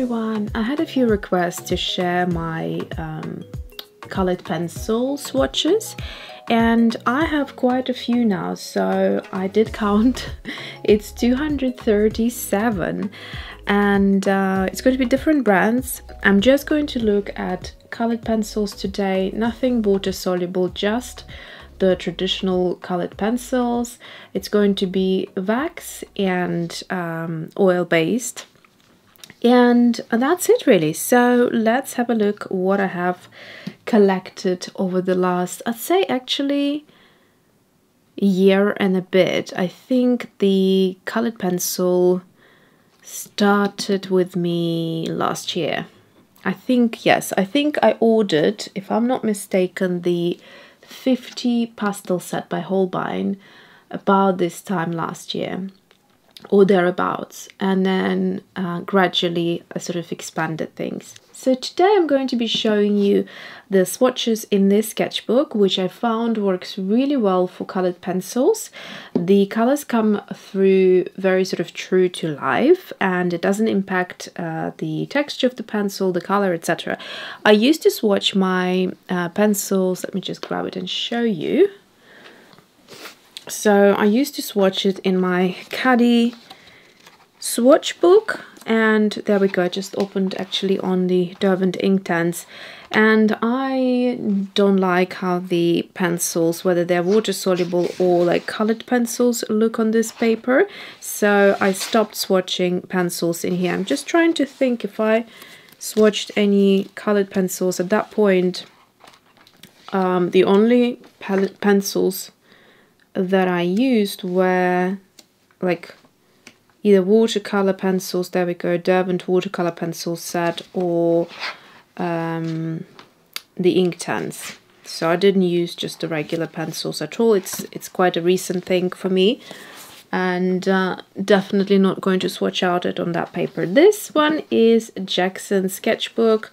everyone! I had a few requests to share my colored pencil swatches, and I have quite a few now, so I did count. It's 237, and it's going to be different brands. I'm just going to look at colored pencils today, nothing water soluble, just the traditional colored pencils. It's going to be wax and oil based, and that's it really. So let's have a look what I have collected over the last, I'd say actually year and a bit. I think the colored pencil started with me last year. I think, yes, I think I ordered, if I'm not mistaken, the 50 pastel set by Holbein about this time last year or thereabouts, and then gradually I sort of expanded things. So today I'm going to be showing you the swatches in this sketchbook, which I found works really well for colored pencils. The colors come through very sort of true to life, and it doesn't impact the texture of the pencil, the color, etc. I used to swatch my pencils. Let me just grab it and show you. So I used to swatch it in my Caddy swatch book, and there we go. I just opened actually on the Derwent Inktense, and I don't like how the pencils, whether they're water soluble or like colored pencils, look on this paper. So I stopped swatching pencils in here. I'm just trying to think if I swatched any colored pencils at that point. The only palette pencils that I used were like either watercolor pencils, there we go, Derwent watercolor pencil set, or the Inktense. So I didn't use just the regular pencils at all. It's quite a recent thing for me, and definitely not going to swatch out it on that paper. This one is Jackson Sketchbook.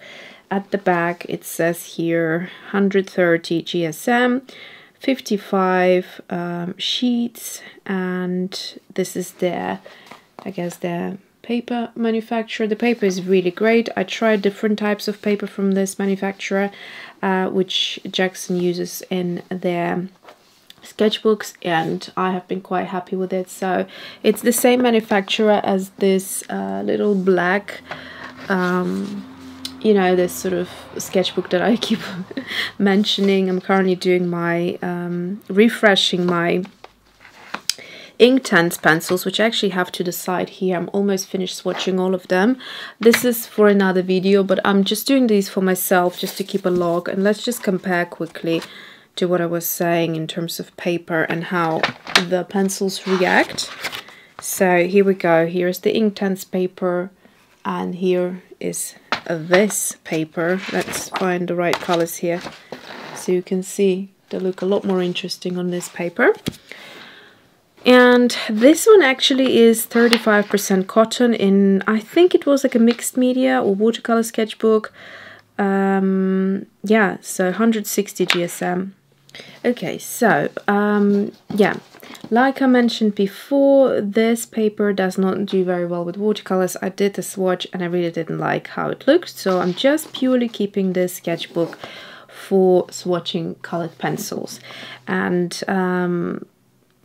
At the back it says here 130 GSM, 55 sheets, and this is their, I guess, their paper manufacturer. The paper is really great. I tried different types of paper from this manufacturer, which Jackson uses in their sketchbooks, and I have been quite happy with it. So it's the same manufacturer as this little black you know, this sort of sketchbook that I keep mentioning. I'm currently doing my refreshing my Inktense pencils, which I actually have to the side here. I'm almost finished swatching all of them. This is for another video, but I'm just doing these for myself just to keep a log. And let's just compare quickly to what I was saying in terms of paper and how the pencils react. So here we go. Here's the Inktense paper, and here is this paper. Let's find the right colors here so you can see they look a lot more interesting on this paper. And this one actually is 35% cotton in, I think it was like a mixed media or watercolor sketchbook. Yeah, so 160 GSM. Okay, so yeah, like I mentioned before, this paper does not do very well with watercolors. I did the swatch and I really didn't like how it looked, so I'm just purely keeping this sketchbook for swatching colored pencils. And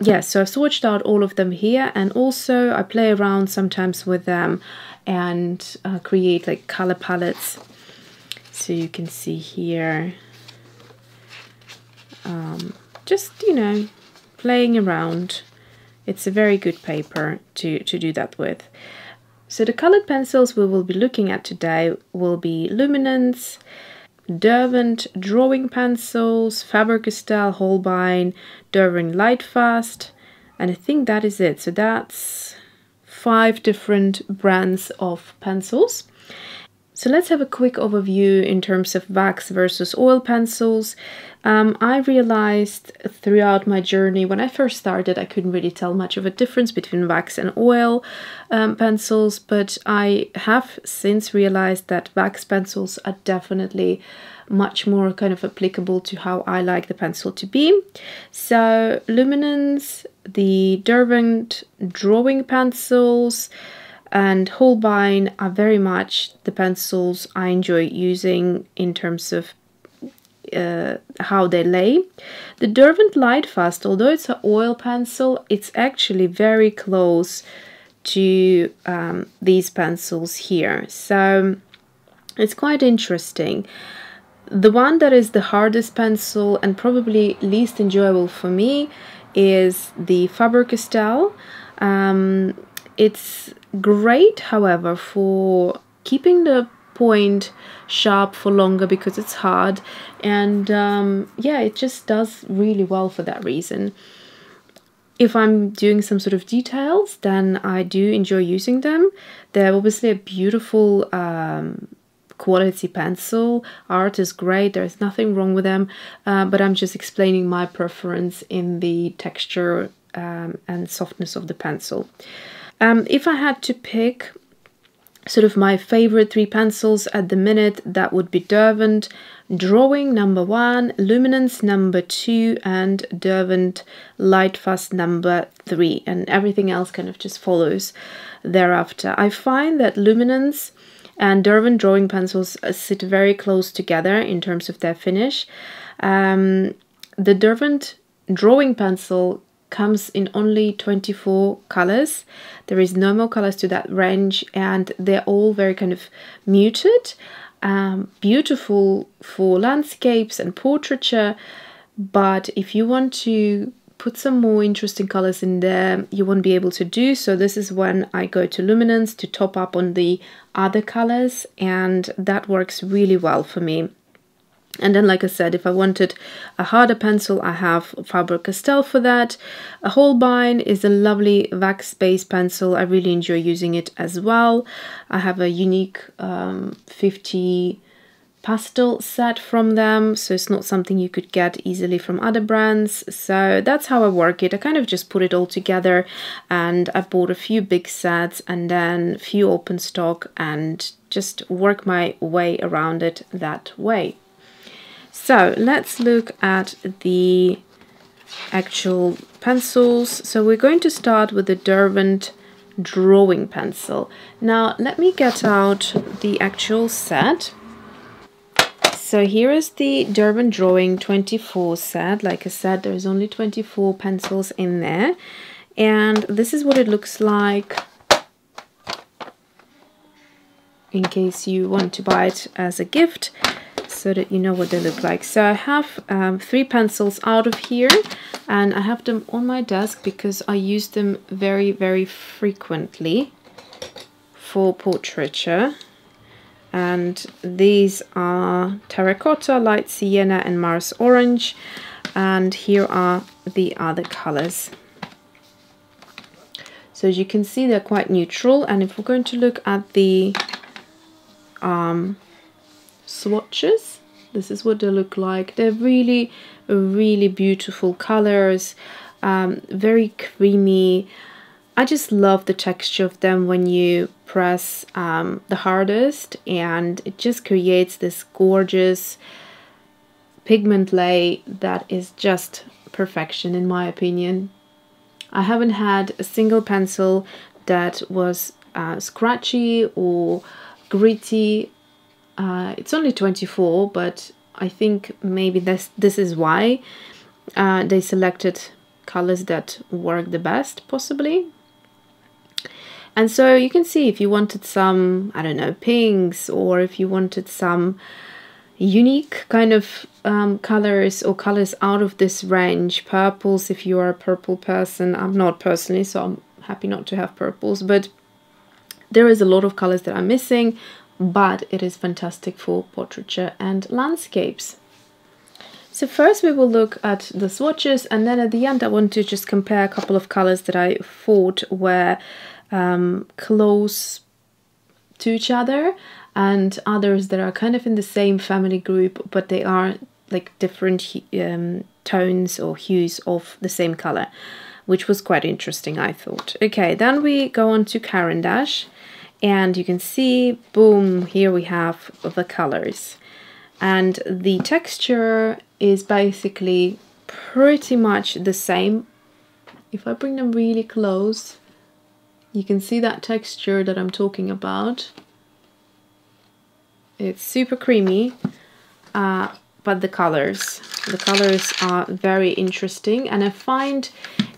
yeah, so I've swatched out all of them here, and also I play around sometimes with them and create like color palettes. So you can see here, just, you know, playing around. It's a very good paper to do that with. So the colored pencils we will be looking at today will be Luminance, Derwent Drawing Pencils, Faber, Castell, Holbein, Derwent Lightfast, and I think that is it. So that's 5 different brands of pencils. So let's have a quick overview in terms of wax versus oil pencils. I realized throughout my journey, when I first started, I couldn't really tell much of a difference between wax and oil pencils, but I have since realized that wax pencils are definitely much more kind of applicable to how I like the pencil to be. So Luminance, the Derwent Drawing Pencils, and Holbein are very much the pencils I enjoy using in terms of how they lay. The Derwent Lightfast, although it's an oil pencil, it's actually very close to these pencils here, so it's quite interesting. The one that is the hardest pencil and probably least enjoyable for me is the Faber Castell. It's great, however, for keeping the point sharp for longer because it's hard, and yeah, it just does really well for that reason. If I'm doing some sort of details, then I do enjoy using them. They're obviously a beautiful quality pencil. Art is great, there's nothing wrong with them, but I'm just explaining my preference in the texture and softness of the pencil. If I had to pick sort of my favorite 3 pencils at the minute, that would be Derwent Drawing number 1, Luminance number 2, and Derwent Lightfast number 3, and everything else kind of just follows thereafter. I find that Luminance and Derwent Drawing Pencils sit very close together in terms of their finish. The Derwent Drawing Pencil comes in only 24 colors. There is no more colors to that range, and they're all very kind of muted, beautiful for landscapes and portraiture. But if you want to put some more interesting colors in there, you won't be able to do so. This is when I go to Luminance to top up on the other colors, and that works really well for me. And then, like I said, if I wanted a harder pencil, I have Faber-Castell for that. A Holbein is a lovely wax-based pencil. I really enjoy using it as well. I have a unique 50 pastel set from them, so it's not something you could get easily from other brands. So that's how I work it. I kind of just put it all together, and I bought a few big sets and then a few open stock and just work my way around it that way. So let's look at the actual pencils. So we're going to start with the Derwent Drawing Pencil. Now let me get out the actual set. So here is the Derwent Drawing 24 set. Like I said, there's only 24 pencils in there. And this is what it looks like in case you want to buy it as a gift, so that you know what they look like. So I have 3 pencils out of here, and I have them on my desk because I use them very, very frequently for portraiture. And these are Terracotta, Light Sienna, and Mars Orange. And here are the other colors. So as you can see, they're quite neutral. And if we're going to look at the swatches, this is what they look like. They're really, really beautiful colors, very creamy. I just love the texture of them when you press the hardest, and it just creates this gorgeous pigment lay that is just perfection in my opinion. I haven't had a single pencil that was scratchy or gritty. It's only 24, but I think maybe this is why they selected colors that work the best, possibly. And so you can see if you wanted some, I don't know, pinks, or if you wanted some unique kind of colors or colors out of this range, purples if you are a purple person. I'm not personally, so I'm happy not to have purples, but there is a lot of colors that I'm missing. But it is fantastic for portraiture and landscapes. So first we will look at the swatches, and then at the end I want to just compare a couple of colors that I thought were close to each other, and others that are kind of in the same family group, but they are like different tones or hues of the same color, which was quite interesting, I thought. Okay, then we go on to Caran Dash. And you can see, boom, here we have the colors. And the texture is basically pretty much the same. If I bring them really close, You can see that texture that I'm talking about. It's super creamy, but the colors are very interesting, and I find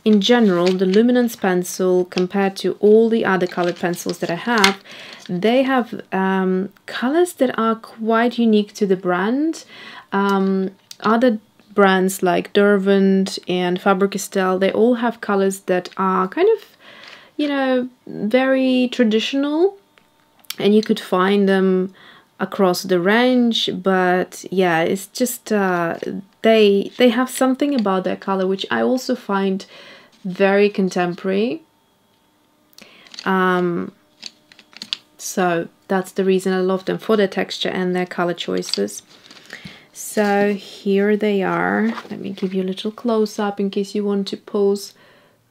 in general the Luminance pencil, compared to all the other colored pencils that I have, they have colors that are quite unique to the brand. Other brands like Derwent and Faber Castell, they all have colors that are kind of, you know, very traditional, and you could find them across the range, but yeah, it's just they have something about their color which I also find very contemporary. So that's the reason I love them, for their texture and their color choices. So here they are. Let me give you a little close-up in case you want to pause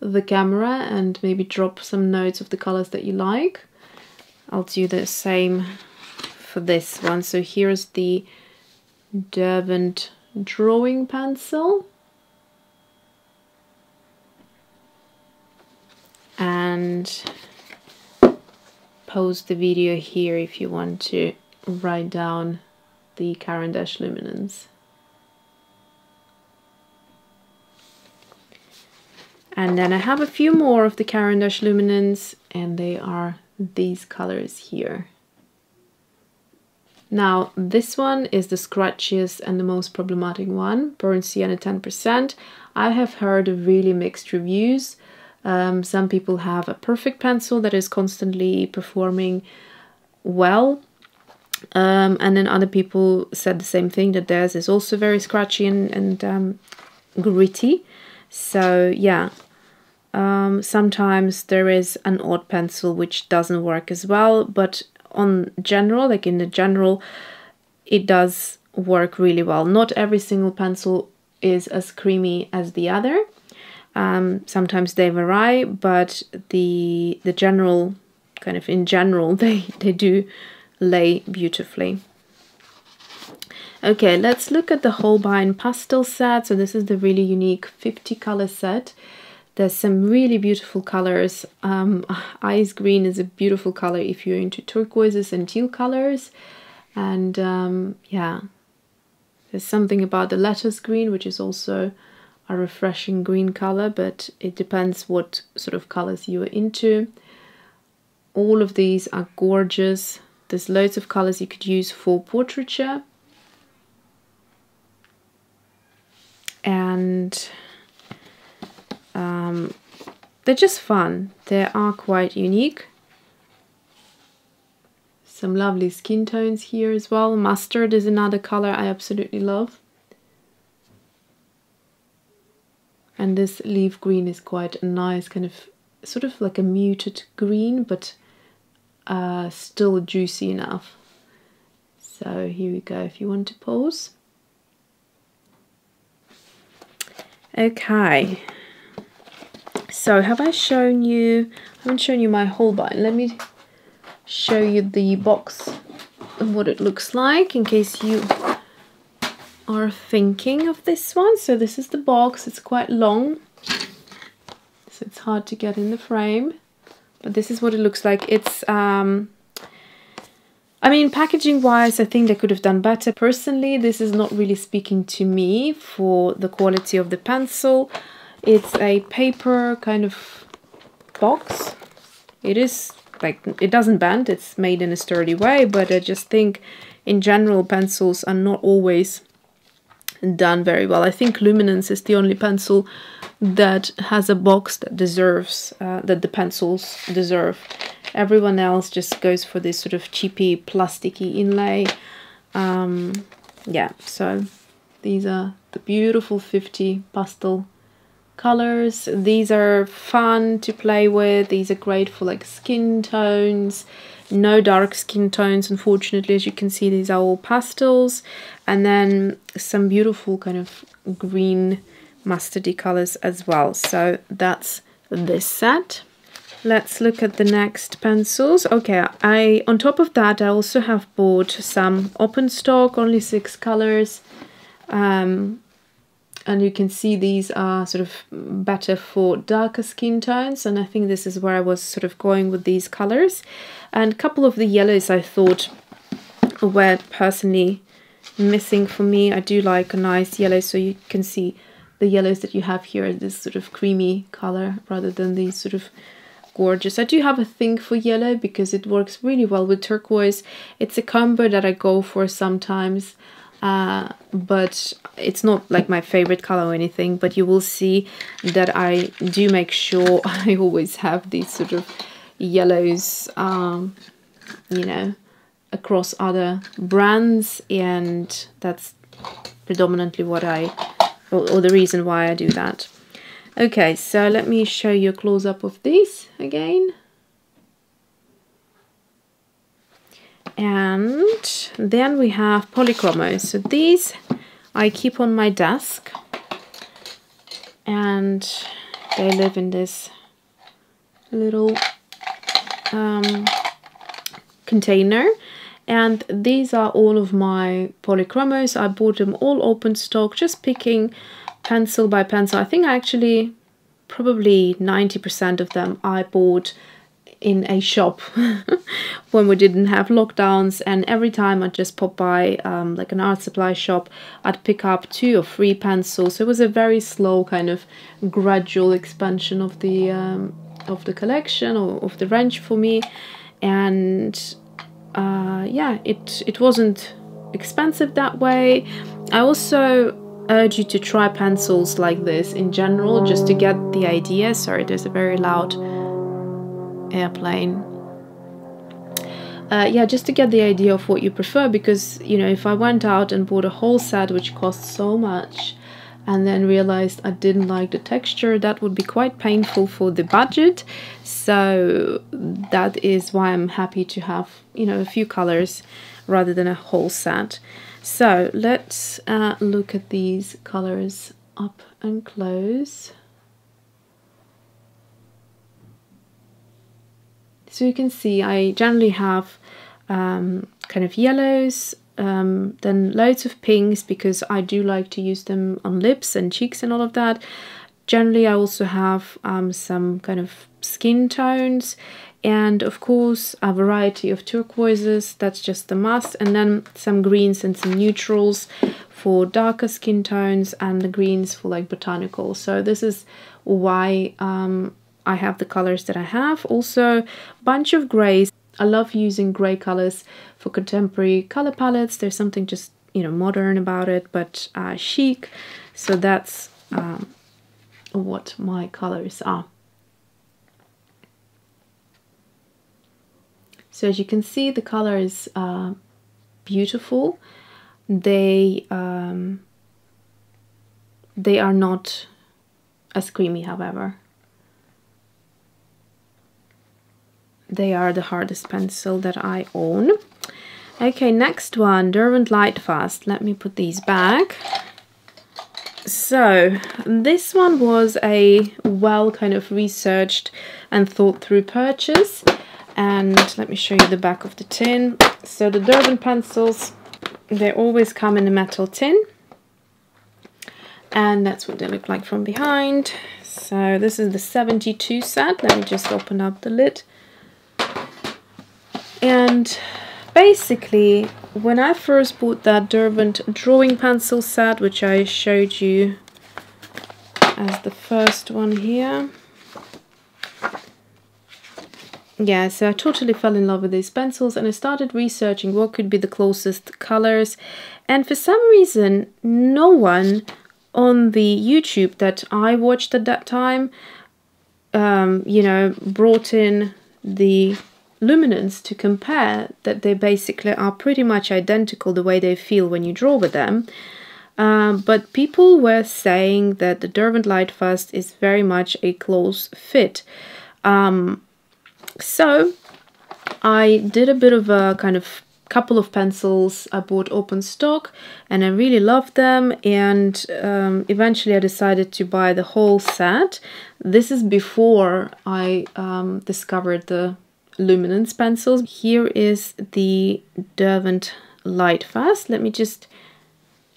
the camera and maybe drop some notes of the colors that you like. I'll do the same for this one. So here's the Derwent Drawing Pencil, and pause the video here if you want to write down the Caran Luminance. And then I have a few more of the Caran Luminance, and they are these colors here. Now, this one is the scratchiest and the most problematic one, burnt sienna 10%. I have heard really mixed reviews. Some people have a perfect pencil that is constantly performing well. And then other people said the same thing, that theirs is also very scratchy and gritty. So yeah, sometimes there is an odd pencil which doesn't work as well, but on general, like in the general, it does work really well. Not every single pencil is as creamy as the other. Sometimes they vary, but the general, kind of in general, they do lay beautifully. Okay, let's look at the Holbein Pastel set. So this is the really unique 50 color set. There's some really beautiful colors. Ice green is a beautiful color if you're into turquoises and teal colors. And yeah, there's something about the lattice green, which is also a refreshing green color, but it depends what sort of colors you're into. All of these are gorgeous. There's loads of colors you could use for portraiture. And they're just fun. They are quite unique. Some lovely skin tones here as well. Mustard is another color I absolutely love. And this leaf green is quite a nice kind of, sort of like a muted green, but still juicy enough. So here we go, if you want to pause. Okay. So have I shown you, I haven't shown you my Holbein. Let me show you the box and what it looks like in case you are thinking of this one. So this is the box. It's quite long, so it's hard to get in the frame, but this is what it looks like. It's I mean, packaging wise, I think they could have done better. Personally, this is not really speaking to me for the quality of the pencil. It's a paper kind of box. It is like, it doesn't bend, it's made in a sturdy way, but I just think in general pencils are not always done very well. I think Luminance is the only pencil that has a box that deserves, that the pencils deserve. Everyone else just goes for this sort of cheapy plasticky inlay. Yeah, so these are the beautiful 50 pastel colors. These are fun to play with. These are great for like skin tones. No dark skin tones, unfortunately. As you can see, these are all pastels, and then some beautiful kind of green mustardy colors as well. So that's this set. Let's look at the next pencils. Okay, on top of that, I also have bought some open stock, only 6 colors. And you can see these are sort of better for darker skin tones, and I think this is where I was sort of going with these colors. And a couple of the yellows I thought were personally missing for me. I do like a nice yellow, so you can see the yellows that you have here, this sort of creamy color rather than these sort of gorgeous. I do have a thing for yellow because it works really well with turquoise. It's a combo that I go for sometimes, but it's not like my favorite color or anything. But you will see that I do make sure I always have these sort of yellows, you know, across other brands, and that's predominantly what or the reason why I do that. Okay, so let me show you a close-up of these again. And then we have Polychromos. So these I keep on my desk, and they live in this little container. And these are all of my Polychromos. I bought them all open stock, just picking pencil by pencil. I think actually probably 90% of them I bought in a shop when we didn't have lockdowns, and every time I'd just pop by like an art supply shop, I'd pick up 2 or 3 pencils. So it was a very slow kind of gradual expansion of the collection, or of the range for me. And yeah, it wasn't expensive that way. I also urge you to try pencils like this in general, just to get the idea. Sorry, there's a very loud airplane. Yeah, just to get the idea of what you prefer, because, you know, if I went out and bought a whole set which cost so much and then realized I didn't like the texture, that would be quite painful for the budget. So that is why I'm happy to have, you know, a few colors rather than a whole set. So let's look at these colors up and close. So you can see I generally have kind of yellows, then loads of pinks, because I do like to use them on lips and cheeks and all of that. Generally I also have some kind of skin tones, and of course a variety of turquoises, that's just a must, and then some greens and some neutrals for darker skin tones, and the greens for like botanical. So this is why I have the colors that I have. Also a bunch of grays. I love using grey colors for contemporary color palettes. There's something just, you know, modern about it, but chic. So that's what my colors are. So as you can see, the colors are beautiful. They are not as creamy, however. They are the hardest pencil that I own. Okay, next one, Derwent Lightfast. Let me put these back. So this one was a well kind of researched and thought through purchase. And let me show you the back of the tin. So the Derwent pencils, they always come in a metal tin. And that's what they look like from behind. So this is the 72 set. Let me just open up the lid. And basically, when I first bought that Derwent Drawing Pencil set, which I showed you as the first one here, yeah, so I totally fell in love with these pencils, and I started researching what could be the closest colors. And for some reason, no one on the YouTube that I watched at that time, you know, brought in the Luminance to compare, that they basically are pretty much identical the way they feel when you draw with them. But people were saying that the Derwent Lightfast is very much a close fit. So I did a bit of a kind of couple of pencils I bought open stock, and I really loved them, and eventually I decided to buy the whole set. This is before I discovered the Luminance pencils. Here is the Derwent Lightfast. Let me just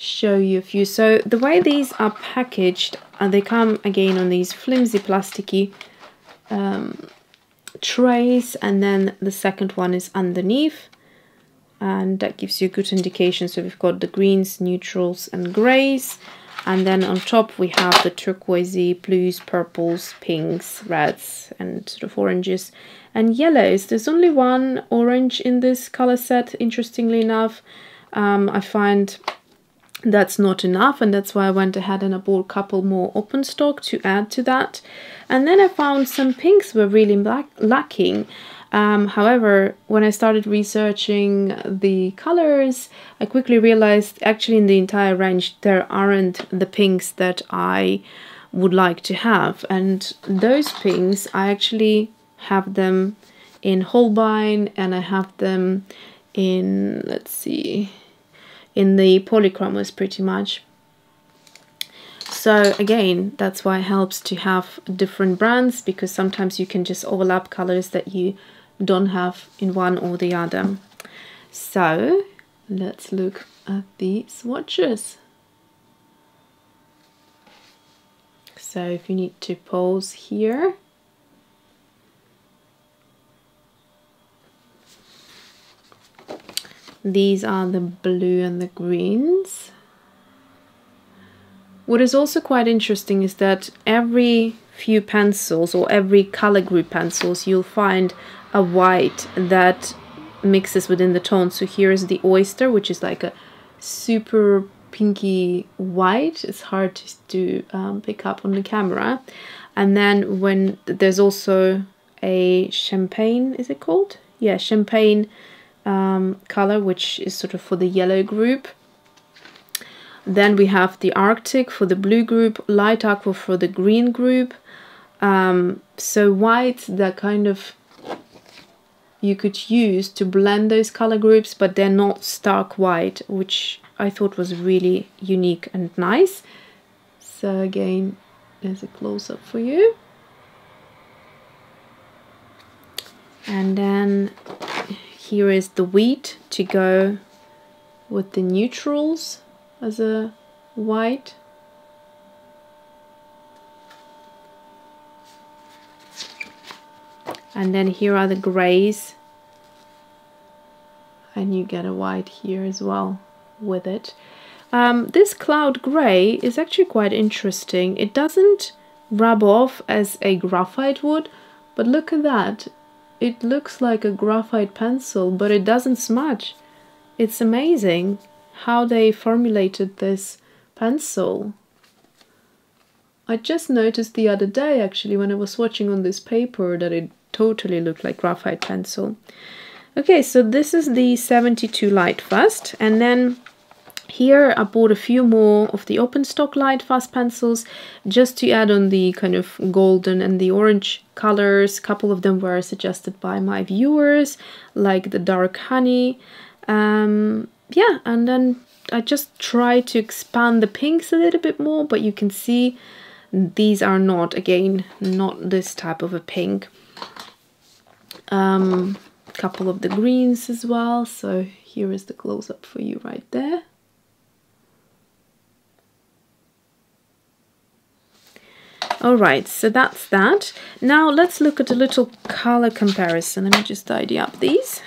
show you a few. So the way these are packaged, they come again on these flimsy plasticky trays, and then the second one is underneath, and that gives you a good indication. So we've got the greens, neutrals and greys, and then on top we have the turquoisey, blues, purples, pinks, reds and sort of oranges and yellows. There's only one orange in this color set, interestingly enough. I find that's not enough, and that's why I went ahead and I bought a couple more open stock to add to that. And then I found some pinks were really lacking. However, when I started researching the colors, I quickly realized actually in the entire range there aren't the pinks that I would like to have. And those pinks, I actually have them in Holbein, and I have them in, let's see, in the Polychromos pretty much. So again, that's why it helps to have different brands, because sometimes you can just overlap colors that you don't have in one or the other. So let's look at the swatches. So if you need to pause here. These are the blue and the greens. What is also quite interesting is that every few pencils or every color group pencils, you'll find a white that mixes within the tone. So here's the oyster, which is like a super pinky white. It's hard to pick up on the camera. And then when there's also a champagne, is it called? Yeah, champagne color, which is sort of for the yellow group. Then we have the Arctic for the blue group, light aqua for the green group. So white that kind of you could use to blend those color groups, but they're not stark white, which I thought was really unique and nice. So again, there's a close-up for you. And then here is the wheat to go with the neutrals as a white. And then here are the grays, and you get a white here as well with it. This cloud gray is actually quite interesting. It doesn't rub off as a graphite would, but look at that. It looks like a graphite pencil, but it doesn't smudge. It's amazing how they formulated this pencil. I just noticed the other day, actually, when I was swatching on this paper, that it totally looked like graphite pencil. Okay, so this is the 72 Lightfast, and then here I bought a few more of the open stock Lightfast pencils just to add on the kind of golden and the orange colors. A couple of them were suggested by my viewers, like the dark honey. Yeah, and then I just tried to expand the pinks a little bit more, but you can see these are not, again, not this type of a pink. Couple of the greens as well, so here is the close-up for you right there. Alright, so that's that. Now let's look at a little color comparison. Let me just tidy up these.